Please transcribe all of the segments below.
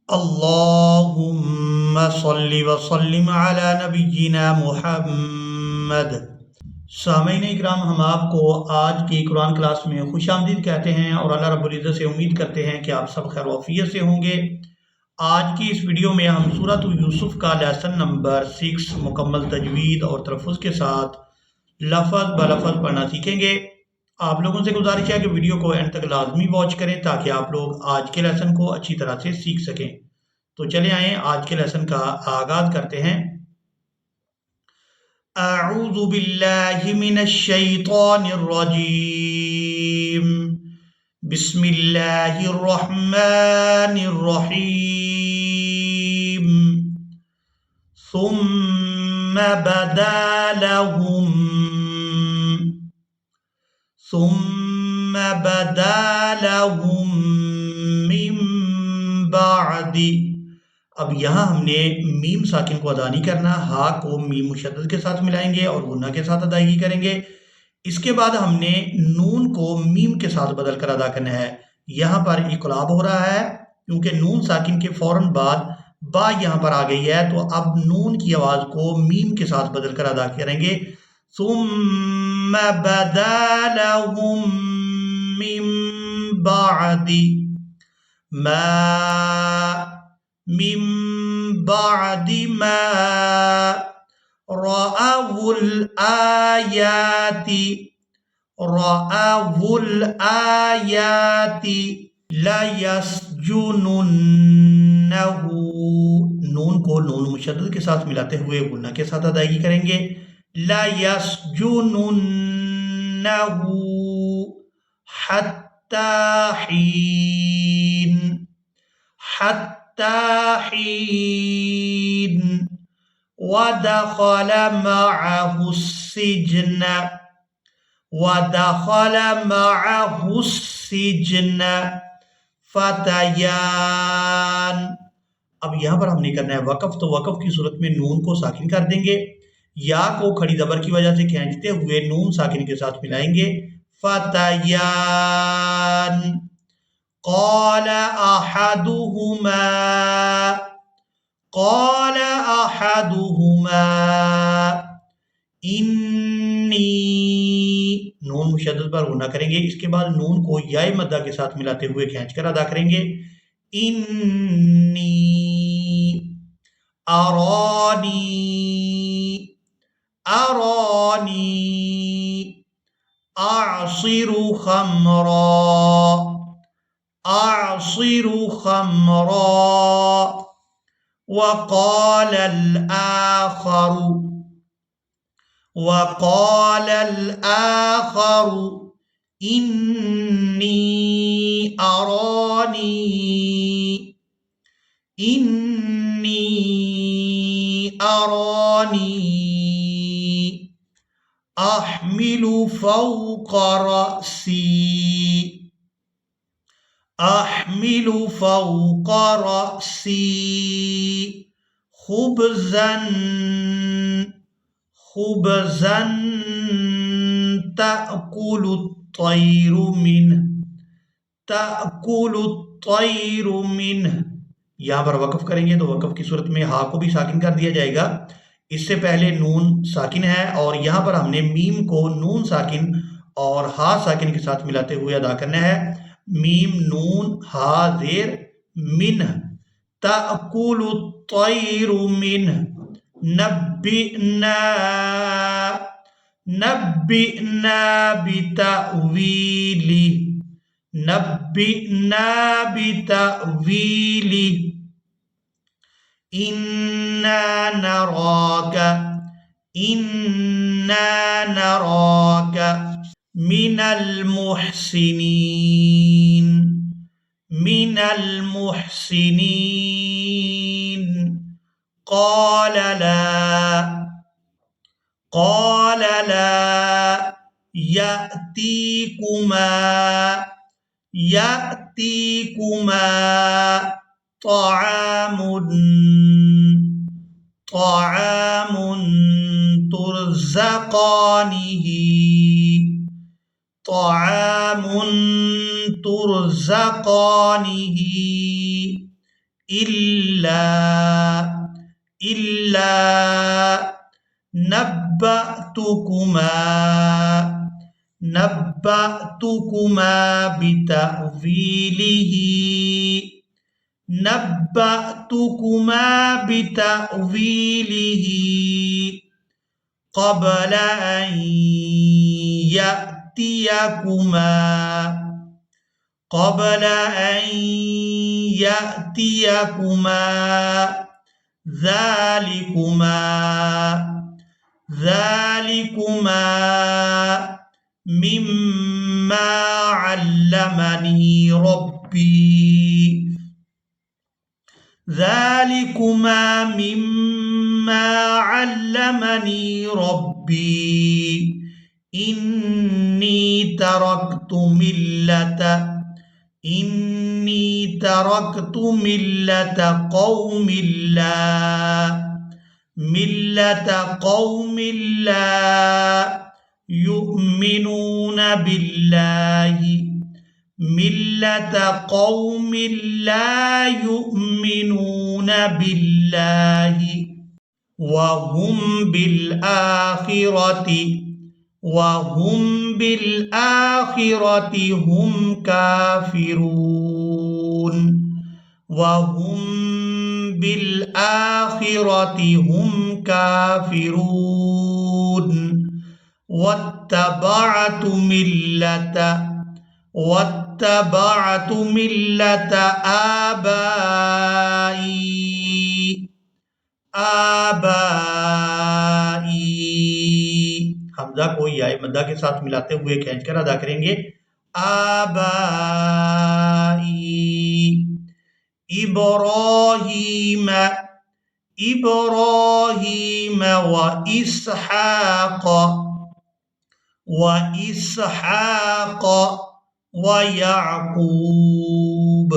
अल्लाहुम्मा सल्लि व सल्लिम अला नबिय्यिना मुहम्मद। सामीन इकराम, हम आपको आज की कुरान क्लास में खुशामदीद कहते हैं और अल्लाह रब्बुल इज़्ज़त से उम्मीद करते हैं कि आप सब खैर वफ़ियत से होंगे। आज की इस वीडियो में हम सूरत यूसुफ का लेसन नंबर 6 मुकम्मल तजवीद और तलफ़्फ़ुज़ के साथ लफ़ज़ ब लफ़ज़ पढ़ना सीखेंगे। आप लोगों से गुजारिश है कि वीडियो को एंड तक लाजमी वॉच करें ताकि आप लोग आज के लेसन को अच्छी तरह से सीख सकें। तो चले आए आज के लेसन का आगाज करते हैं। अऊज़ु बिल्लाहि मिनश शैतानिर रजीम। बिस्मिल्लाहिर रहमानिर रहीम। सुम्मा बदा लहुम सुम्मा बदा लहुम मिन बादी। अब यहाँ हमने मीम साकिन को अदा नहीं करना, हा को मीम मुशद्दद के साथ मिलाएंगे और गुन्ना के साथ अदायगी करेंगे। इसके बाद हमने नून को मीम के साथ बदल कर अदा करना है। यहाँ पर इक़लाब हो रहा है क्योंकि नून साकिन के फौरन बाद बा यहाँ पर आ गई है, तो अब नून की आवाज़ को मीम के साथ बदल कर अदा करेंगे। सुम्मा बदा लहुम मिन बादी मा मिन बादी मा रअवुल आयाति ला यस्जुनुन्नहु। नून को नून मुशद्दद के साथ मिलाते हुए गुन्ना के साथ अदायगी करेंगे। ला यस्जुनुन्नहु हत्ता हीन हत्ता हीन वदखल मअहुस्सिज्न फतयान। अब यहाँ पर हमने करना है वक़फ़, तो वक़फ़ की सूरत में नून को साकिन कर देंगे, या को खड़ी ज़बर की वजह से खींचते हुए नून साकिन के साथ मिलाएंगे। फतयान क़ाल अहदुहुमा इन्नी। नून मुशद्दद पर गुन्ना करेंगे, इसके बाद नून को याए मद्दा के साथ मिलाते हुए खींचकर अदा करेंगे। इन्नी अरानी अरानी अअसिरु खम्रा वक़ाल आखरु इन्नी अरानी अहमिलु फ़ौक़ रअसी खुबज़न तअकुलु त्तयरु मिन्ह। यहाँ पर वक़फ़ करेंगे तो वक़फ़ की सूरत में हा को भी साकिन कर दिया जाएगा। इससे पहले नून साकिन है और यहाँ पर हमने मीम को नून साकिन और हा साकिन के साथ मिलाते हुए अदा करना है। मीम नून हा ज़ेर मिन्ह तअकुलु त्तयरु मिन्ह नब्बिना बितअवीली इन्ना नराक मिनल मुहसिनीन क़ाल ला यअतीकुमा तआमुन तुरज़क़ानिही इल्ला इल्ला नब्बअतुकुमा नब्बअतुकुमा बितअवीलिही नब्बअतुकुमा बितअवीलिही क़ब्ल अन यअतियकुमा क़ब्ल अन यअतियकुमा ज़ालिकुमा ज़ालिकुमा मिम्मा अल्लमनी रब्बी ज़ालिकुमा मिम्मा अल्लमनी रब्बी इन्नी तरक्तु मिल्लत कौमिन ला युमिनून बिल्लाहि मिल्लत कौमिन ला युमिनून बिल्लाहि वहुम बिलआखिरति हुम काफिरून वहुम बिलआखिरति हुम काफिरून वत्तबअतु मिल्लत आबाई हमजा को याए मद्दा के साथ मिलाते हुए खींचकर अदा करेंगे। आबाई इब्राहीम व इसहाक व याकूब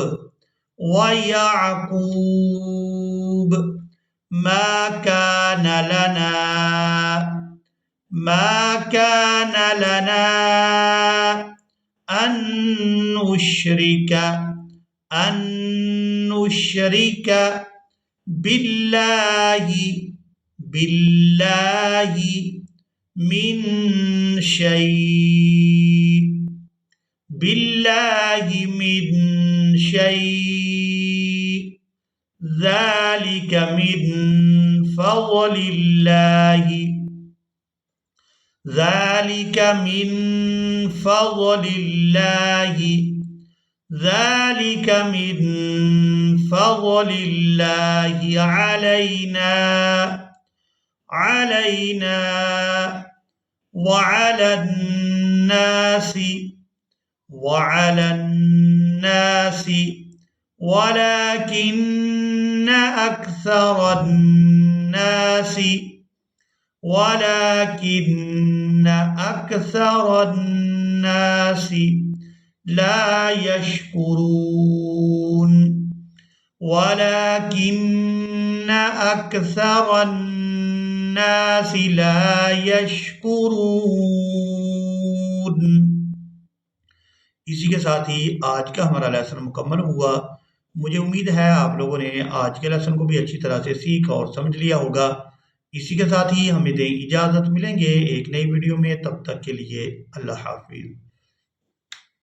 मा कान लना अन नुश्रिक बिल्लाहि मिन शै ذلك من فضل الله علينا وعلى الناس ولكن أكثر الناس لا يشكرون इसी के साथ ही आज का हमारा लेसन मुकम्मल हुआ। मुझे उम्मीद है आप लोगों ने आज के लेसन को भी अच्छी तरह से सीख और समझ लिया होगा। इसी के साथ ही हमें दें इजाज़त, मिलेंगे एक नई वीडियो में, तब तक के लिए अल्लाह हाफिज़।